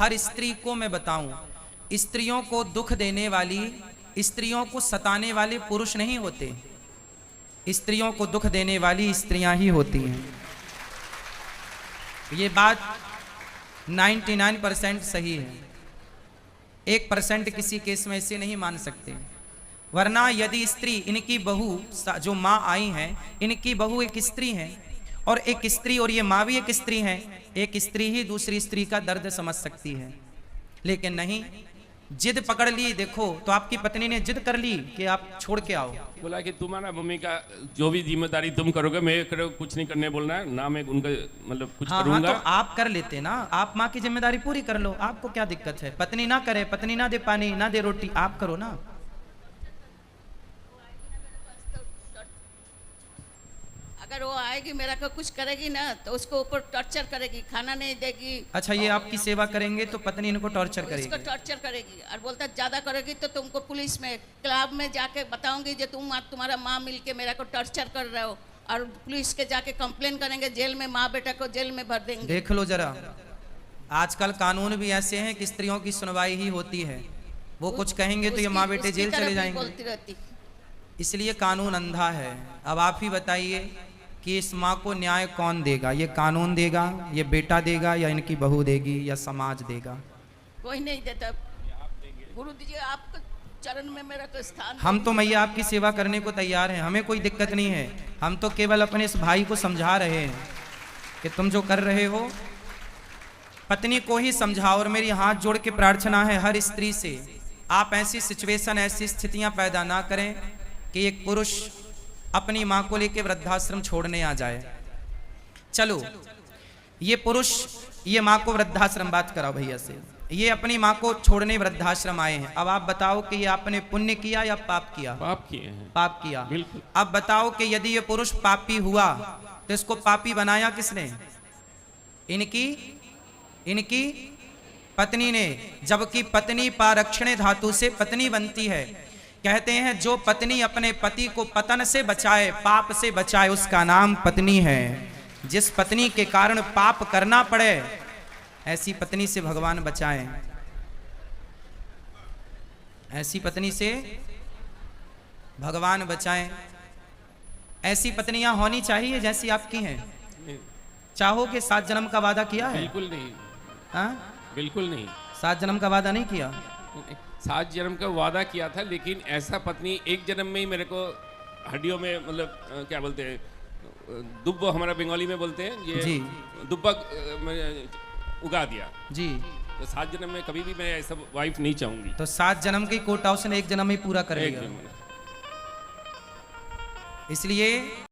हर स्त्री को मैं बताऊं, स्त्रियों को दुख देने वाली, स्त्रियों को सताने वाले पुरुष नहीं होते, स्त्रियों को दुख देने वाली स्त्रियां ही होती हैं। ये बात 99% सही है, 1% किसी केस में ऐसे नहीं मान सकते। वरना यदि स्त्री, इनकी बहू जो माँ आई हैं, इनकी बहू एक स्त्री है और एक स्त्री, और ये माँ भी एक स्त्री है, एक स्त्री ही दूसरी स्त्री का दर्द समझ सकती है। लेकिन नहीं, जिद पकड़ ली। देखो तो आपकी पत्नी ने जिद कर ली कि आप छोड़ के आओ। बोला कि तुम्हारा मम्मी का जो भी जिम्मेदारी तुम करोगे, मैं कुछ नहीं करने बोलना है ना, मैं उनका मतलब कुछ करूंगा। हाँ, तो आप कर लेते ना, आप माँ की जिम्मेदारी पूरी कर लो, आपको क्या दिक्कत है? पत्नी ना करे, पत्नी ना दे पानी, ना दे रोटी, आप करो ना। अगर वो आएगी मेरा को कुछ करेगी ना तो उसको ऊपर टॉर्चर करेगी, खाना नहीं देगी। अच्छा, ये आपकी सेवा करेंगे तो पत्नी इनको टॉर्चर करेगी? इसको टॉर्चर करेगी और बोलता ज्यादा करेगी तो तुमको पुलिस में, क्लब में जाके बताऊंगी जो तुम्हारा माँ मिलके मेरा को टॉर्चर कर रहे हो, और पुलिस के जाके कंप्लेन करेंगे, जेल में माँ बेटा को जेल में भर देंगे। देख लो जरा, आजकल कानून भी ऐसे हैं कि स्त्रियों की सुनवाई ही होती है। वो कुछ कहेंगे तो ये माँ बेटे जेल चले जाएंगे। बोलती रहती, इसलिए कानून अंधा है। अब आप ही बताइए कि इस माँ को न्याय कौन देगा? ये कानून देगा, ये बेटा देगा, या इनकी बहू देगी, या समाज देगा? कोई नहीं देता। गुरु जी आपके चरण में मेरा तो स्थान। हम तो मैया आपकी सेवा करने को तैयार हैं, हमें कोई दिक्कत नहीं है। हम तो केवल अपने इस भाई को समझा रहे हैं कि तुम जो कर रहे हो पत्नी को ही समझाओ। और मेरी हाथ जोड़ के प्रार्थना है हर स्त्री से, आप ऐसी सिचुएशन, ऐसी स्थितियां पैदा ना करें कि एक पुरुष अपनी माँ को लेकर वृद्धाश्रम छोड़ने आ जाए। चलो, ये पुरुष ये माँ को वृद्धाश्रम, बात कराओ भैया से, ये अपनी माँ को छोड़ने वृद्धाश्रम आए हैं। अब आप बताओ कि ये आपने पुण्य किया या पाप किया? पाप किए हैं। पाप किया। बिल्कुल। अब बताओ कि यदि ये पुरुष पापी हुआ तो इसको पापी बनाया किसने? इनकी पत्नी ने। जबकि पत्नी पारक्षणे धातु से पत्नी बनती है। कहते हैं जो पत्नी अपने पति को पतन से बचाए, पाप से बचाए, उसका नाम पत्नी है। जिस पत्नी के कारण पाप करना पड़े, ऐसी पत्नी से भगवान बचाएं। ऐसी पत्नी से भगवान बचाएं। ऐसी पत्नियां होनी चाहिए जैसी आपकी हैं। चाहोगे? 7 जन्म का वादा किया है? बिल्कुल नहीं। हाँ, बिल्कुल नहीं। 7 जन्म का वादा नहीं किया? 7 जन्म का वादा किया था, लेकिन ऐसा पत्नी एक जन्म में ही मेरे को हड्डियों में, मतलब क्या बोलते हैं, दुब्बा हमारा बंगाली में बोलते हैं, ये जी, दुब्बा उगा दिया जी। तो 7 जन्म में कभी भी मैं ऐसा वाइफ नहीं चाहूंगी। तो 7 जन्म की कोटा उसने 1 जन्म में पूरा करेगा। एक जन्म में। इसलिए